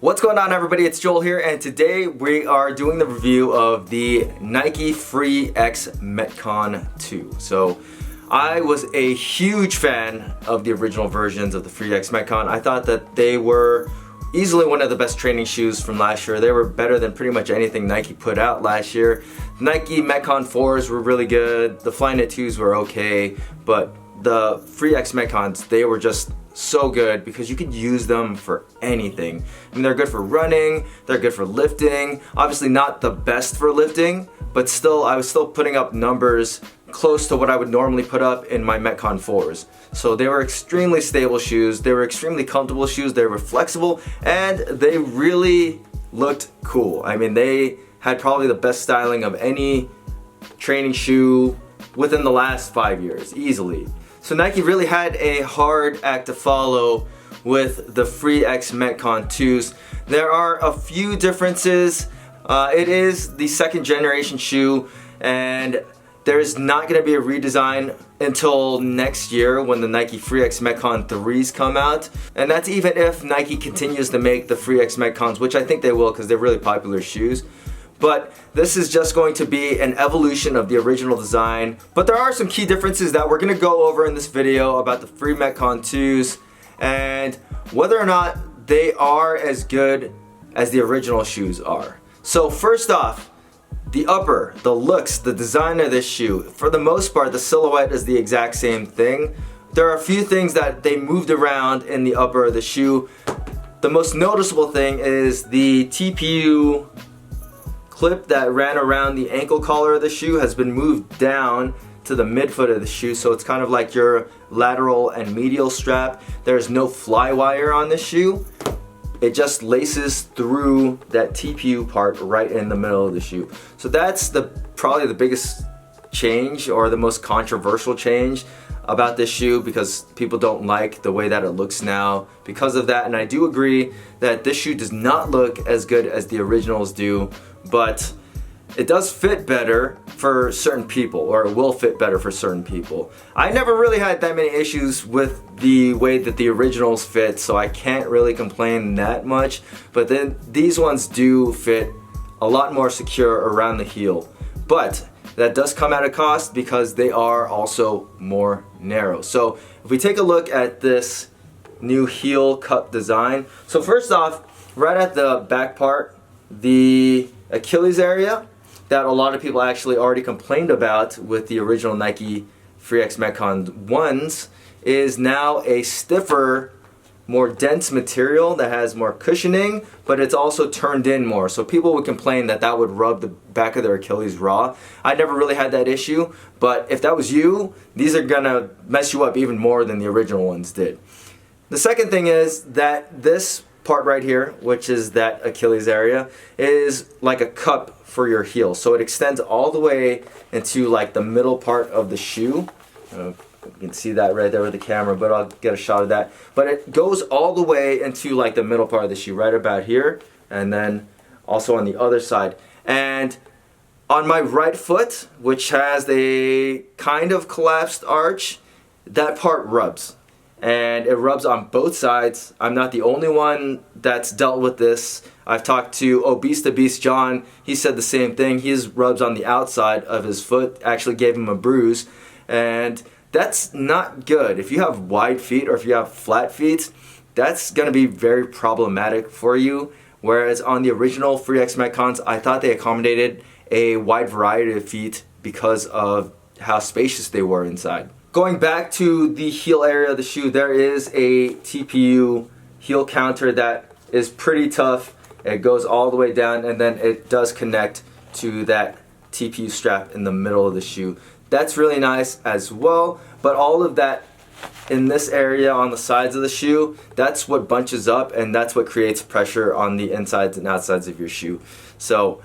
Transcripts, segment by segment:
What's going on, everybody? It's Joel here, and today we are doing the review of the Nike FreeXMetcon 2. So I was a huge fan of the original versions of the FreeXMetcon. I thought that they were easily one of the best training shoes from last year. They were better than pretty much anything Nike put out last year. Nike Metcon 4s were really good. The Flyknit 2s were okay, but the FreeXMetcons, they were just so good because you could use them for anything. I mean, they're good for running, they're good for lifting. Obviously not the best for lifting, but still, I was still putting up numbers close to what I would normally put up in my Metcon 4s. So they were extremely stable shoes, they were extremely comfortable shoes, they were flexible, and they really looked cool. I mean, they had probably the best styling of any training shoe within the last 5 years, easily. So Nike really had a hard act to follow with the FreeXMetcon 2s. There are a few differences. It is the second generation shoe, and there's not going to be a redesign until next year when the Nike FreeXMetcon 3s come out. And that's even if Nike continues to make the FreeXMetcons, which I think they will because they're really popular shoes. But this is just going to be an evolution of the original design. But there are some key differences that we're going to go over in this video about the FreeXMetcon 2s and whether or not they are as good as the original shoes are. So first off, the upper, the looks, the design of this shoe. For the most part, the silhouette is the exact same thing. There are a few things that they moved around in the upper of the shoe. The most noticeable thing is the TPU clip that ran around the ankle collar of the shoe has been moved down to the midfoot of the shoe, so it's kind of like your lateral and medial strap. There's no fly wire on this shoe. It just laces through that TPU part right in the middle of the shoe. So that's probably the biggest change, or the most controversial change about this shoe, because people don't like the way that it looks now because of that. And I do agree that this shoe does not look as good as the originals do, but it does fit better for certain people, or it will fit better for certain people. I never really had that many issues with the way that the originals fit, so I can't really complain that much. But then these ones do fit a lot more secure around the heel. But that does come at a cost because they are also more narrow. So if we take a look at this new heel cup design. So first off, right at the back part, the Achilles area that a lot of people actually already complained about with the original Nike FreeXMetcon 1s is now a stiffer, more dense material that has more cushioning, but it's also turned in more. So people would complain that that would rub the back of their Achilles raw. I never really had that issue, but if that was you, these are gonna mess you up even more than the original ones did. The second thing is that this part right here, which is that Achilles area, is like a cup for your heel. So it extends all the way into like the middle part of the shoe. You can see that right there with the camera, but I'll get a shot of that. But it goes all the way into like the middle part of the shoe, right about here, and then also on the other side. And on my right foot, which has a kind of collapsed arch, that part rubs. And it rubs on both sides. I'm not the only one that's dealt with this. I've talked to Obese to Beast John. He said the same thing. His rubs on the outside of his foot, actually gave him a bruise. And that's not good. If you have wide feet or if you have flat feet, that's going to be very problematic for you. Whereas on the original FreeXMetcons, I thought they accommodated a wide variety of feet because of how spacious they were inside. Going back to the heel area of the shoe, there is a TPU heel counter that is pretty tough. It goes all the way down, and then it does connect to that TPU strap in the middle of the shoe. That's really nice as well, but all of that in this area on the sides of the shoe, that's what bunches up, and that's what creates pressure on the insides and outsides of your shoe. So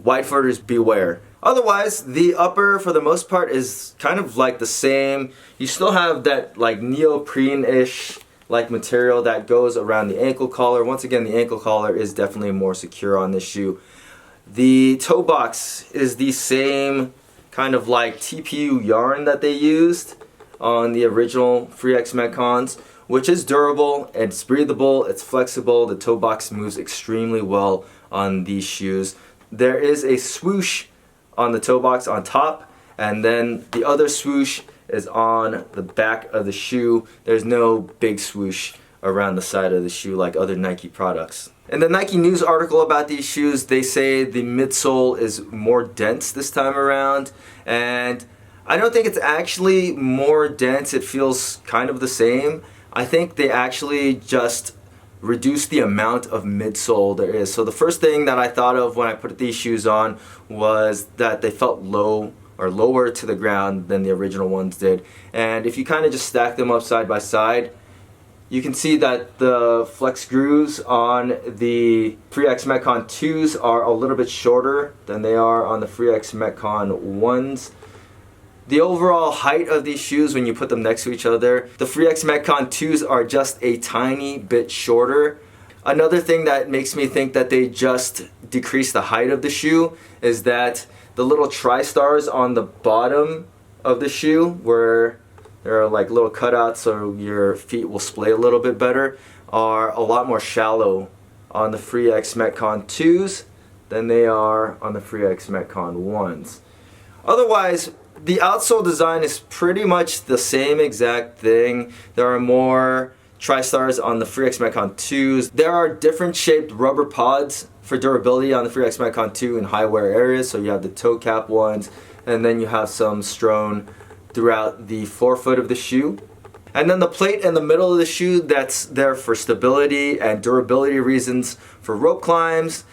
wide footers, beware. Otherwise, the upper, for the most part, is kind of like the same. You still have that like neoprene-ish like material that goes around the ankle collar. Once again, the ankle collar is definitely more secure on this shoe. The toe box is the same kind of like TPU yarn that they used on the original FreeXMetcons, which is durable, it's breathable, it's flexible, the toe box moves extremely well on these shoes. There is a swoosh on the toe box on top, and then the other swoosh is on the back of the shoe. There's no big swoosh around the side of the shoe like other Nike products. In the Nike news article about these shoes, they say the midsole is more dense this time around, and I don't think it's actually more dense. It feels kind of the same. I think they actually just reduce the amount of midsole there is. So the first thing that I thought of when I put these shoes on was that they felt low or lower to the ground than the original ones did. And if you kind of just stack them up side by side, you can see that the flex grooves on the FreeXMetcon 2s are a little bit shorter than they are on the FreeXMetcon 1s. The overall height of these shoes, when you put them next to each other, the FreeXMetcon 2s are just a tiny bit shorter. Another thing that makes me think that they just decreased the height of the shoe is that the little tri-stars on the bottom of the shoe, where there are like little cutouts so your feet will splay a little bit better, are a lot more shallow on the FreeXMetcon 2s than they are on the FreeXMetcon 1s. Otherwise, the outsole design is pretty much the same exact thing. There are more tri-stars on the FreeXMetcon 2s. There are different shaped rubber pods for durability on the FreeXMetcon 2 in high wear areas. So you have the toe cap ones, and then you have some strewn throughout the forefoot of the shoe. And then the plate in the middle of the shoe that's there for stability and durability reasons for rope climbs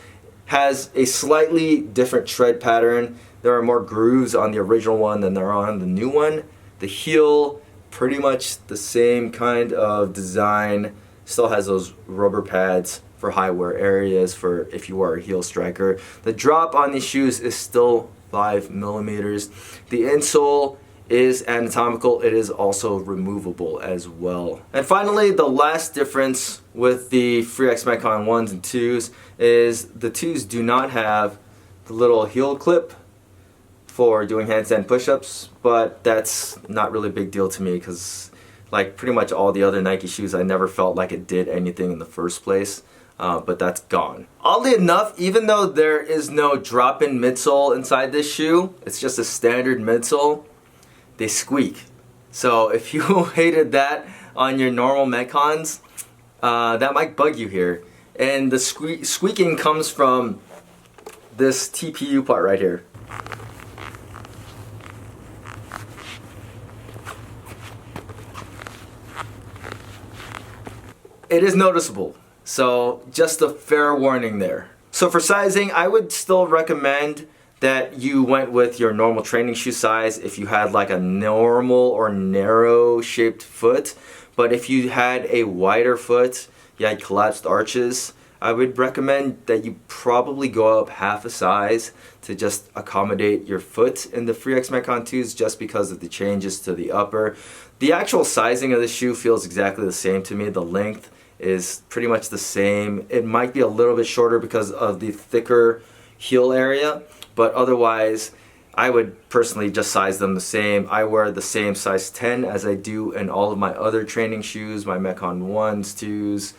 has a slightly different tread pattern. There are more grooves on the original one than there are on the new one. The heel, pretty much the same kind of design, still has those rubber pads for high wear areas for if you are a heel striker. The drop on these shoes is still 5 millimeters. The insole is anatomical, it is also removable as well. And finally, the last difference with the FreeXMetcon 1s and 2s is the 2s do not have the little heel clip for doing handstand push-ups, but that's not really a big deal to me because like pretty much all the other Nike shoes, I never felt like it did anything in the first place, but that's gone. Oddly enough, even though there is no drop-in midsole inside this shoe, it's just a standard midsole, they squeak. So if you hated that on your normal Metcons, that might bug you here. And the squeaking comes from this TPU part right here. It is noticeable, so just a fair warning there. So for sizing, I would still recommend that you went with your normal training shoe size if you had like a normal or narrow shaped foot. But if you had a wider foot, you had collapsed arches, I would recommend that you probably go up half a size to just accommodate your foot in the FreeXMetcon 2s just because of the changes to the upper. The actual sizing of the shoe feels exactly the same to me. The length is pretty much the same. It might be a little bit shorter because of the thicker heel area, but otherwise I would personally just size them the same. I wear the same size 10 as I do in all of my other training shoes, my Metcon 1s, 2s,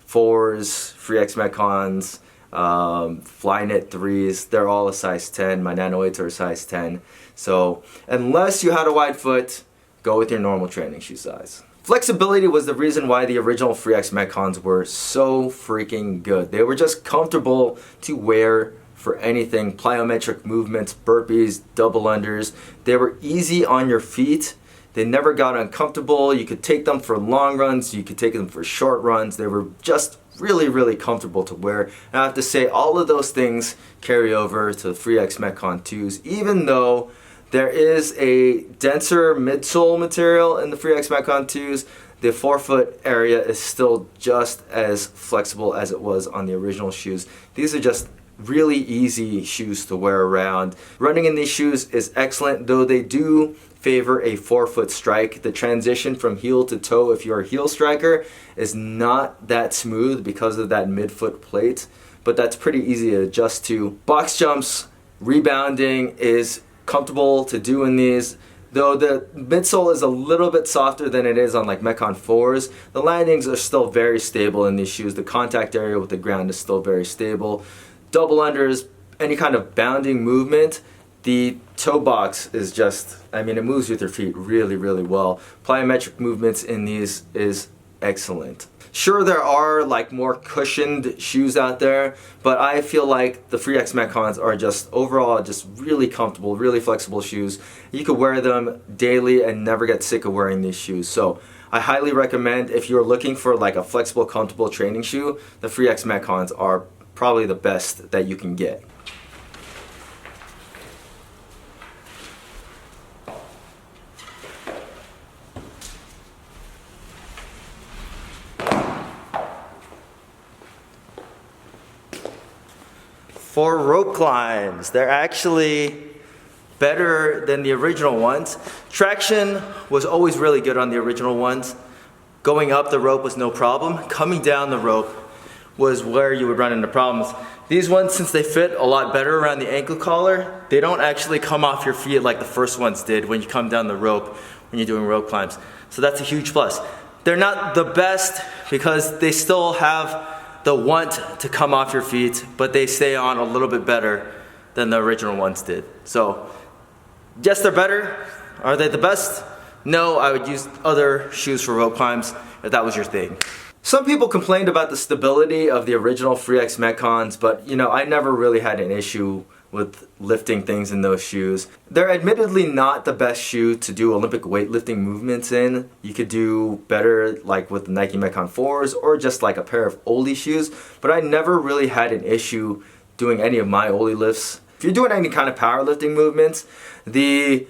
4s, FreeXMetcons, Flyknit 3s, they're all a size 10. My Nano 8s are a size 10. So unless you had a wide foot, go with your normal training shoe size. Flexibility was the reason why the original FreeXMetcons were so freaking good. They were just comfortable to wear for anything, plyometric movements, burpees, double unders. They were easy on your feet. They never got uncomfortable. You could take them for long runs, you could take them for short runs. They were just really, really comfortable to wear. And I have to say, all of those things carry over to the FreeXMetcon 2s, even though there is a denser midsole material in the FreeXMetcon 2s. The forefoot area is still just as flexible as it was on the original shoes. These are just really easy shoes to wear around. Running in these shoes is excellent, though they do favor a forefoot strike. The transition from heel to toe, if you're a heel striker, is not that smooth because of that midfoot plate, but that's pretty easy to adjust to. Box jumps, rebounding is comfortable to do in these. Though the midsole is a little bit softer than it is on like Metcon 4s, the landings are still very stable in these shoes. The contact area with the ground is still very stable. Double unders, any kind of bounding movement, the toe box is just, I mean, it moves with your feet really, really well. Plyometric movements in these is excellent. Sure, there are like more cushioned shoes out there, but I feel like the FreeXMetcons are just overall just really comfortable, really flexible shoes. You could wear them daily and never get sick of wearing these shoes. So I highly recommend, if you're looking for like a flexible, comfortable training shoe, the FreeXMetcons are probably the best that you can get. For rope climbs, they're actually better than the original ones. Traction was always really good on the original ones. Going up the rope was no problem. Coming down the rope was where you would run into problems. These ones, since they fit a lot better around the ankle collar, they don't actually come off your feet like the first ones did when you come down the rope when you're doing rope climbs. So that's a huge plus. They're not the best because they still have the want to come off your feet, but they stay on a little bit better than the original ones did. So, yes, they're better. Are they the best? No, I would use other shoes for rope climbs if that was your thing. Some people complained about the stability of the original FreeXMetcons, but you know, I never really had an issue with lifting things in those shoes. They're admittedly not the best shoe to do Olympic weightlifting movements in. You could do better like with the Nike Metcon 4s or just like a pair of oldie shoes, but I never really had an issue doing any of my oldie lifts. If you're doing any kind of powerlifting movements, the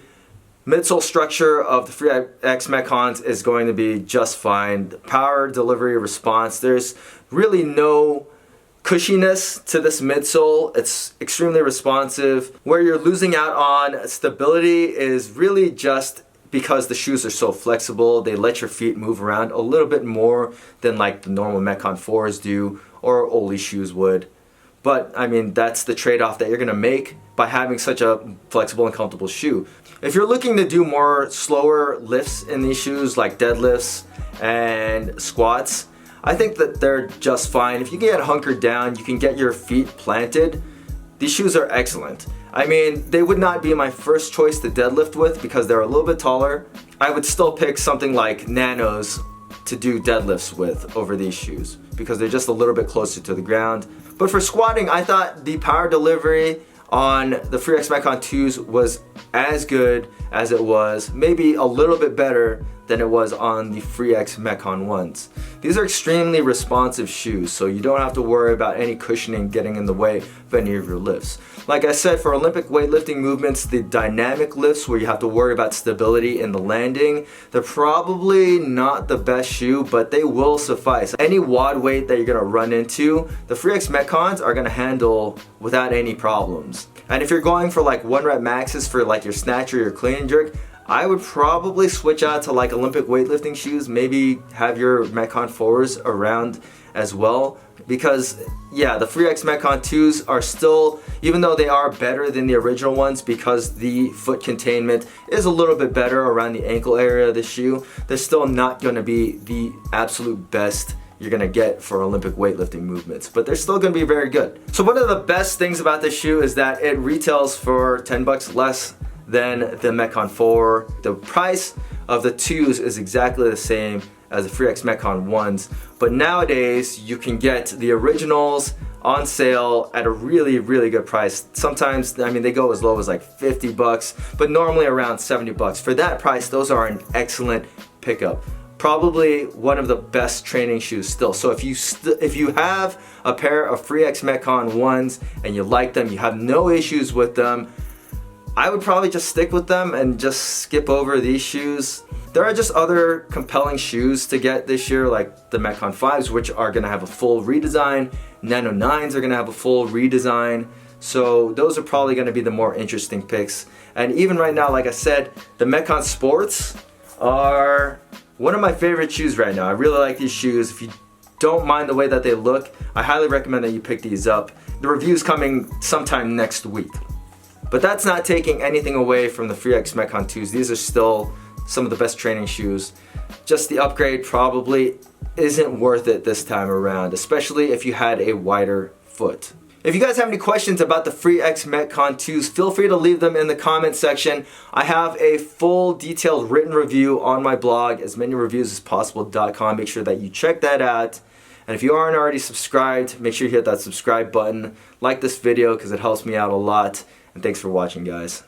midsole structure of the FreeXMetcons is going to be just fine. The power delivery response, there's really no cushiness to this midsole. It's extremely responsive. Where you're losing out on stability is really just because the shoes are so flexible. They let your feet move around a little bit more than like the normal Metcon 4s do or oldie shoes would. But I mean, that's the trade-off that you're gonna make by having such a flexible and comfortable shoe. If you're looking to do more slower lifts in these shoes like deadlifts and squats, I think that they're just fine. If you get hunkered down, you can get your feet planted. These shoes are excellent. I mean, they would not be my first choice to deadlift with because they're a little bit taller. I would still pick something like Nanos to do deadlifts with over these shoes because they're just a little bit closer to the ground. But for squatting, I thought the power delivery on the FreeXMetcon 2s was as good as it was, maybe a little bit better than it was on the FreeXMetcon 1s. These are extremely responsive shoes, so you don't have to worry about any cushioning getting in the way of any of your lifts. Like I said, for Olympic weightlifting movements, the dynamic lifts where you have to worry about stability in the landing, they're probably not the best shoe, but they will suffice. Any WOD weight that you're gonna run into, the FreeXMetcons are gonna handle without any problems. And if you're going for like 1 rep maxes for like your snatch or your clean and jerk, I would probably switch out to like Olympic weightlifting shoes, maybe have your Metcon 4s around as well. Because yeah, the FreeXMetcon 2s are still, even though they are better than the original ones because the foot containment is a little bit better around the ankle area of the shoe, they're still not gonna be the absolute best you're gonna get for Olympic weightlifting movements, but they're still gonna be very good. So one of the best things about this shoe is that it retails for 10 bucks less than the Metcon 4. The price of the 2s is exactly the same as the FreeXMetcon 1s, but nowadays you can get the originals on sale at a really, really good price. Sometimes, I mean, they go as low as like 50 bucks, but normally around 70 bucks. For that price, those are an excellent pickup. Probably one of the best training shoes still. So if you have a pair of FreeXMetcon 1s and you like them, you have no issues with them, I would probably just stick with them and just skip over these shoes. There are just other compelling shoes to get this year, like the Metcon 5s, which are gonna have a full redesign. Nano 9s are gonna have a full redesign. So those are probably gonna be the more interesting picks. And even right now, like I said, the Metcon Sports are one of my favorite shoes right now. I really like these shoes. If you don't mind the way that they look, I highly recommend that you pick these up. The review's coming sometime next week. But that's not taking anything away from the FreeXMetcon 2s. These are still some of the best training shoes. Just the upgrade probably isn't worth it this time around, especially if you had a wider foot. If you guys have any questions about the FreeXMetcon 2s, feel free to leave them in the comment section. I have a full detailed written review on my blog, asmanyreviews.com. Make sure that you check that out. And if you aren't already subscribed, make sure you hit that subscribe button. Like this video because it helps me out a lot. And thanks for watching, guys.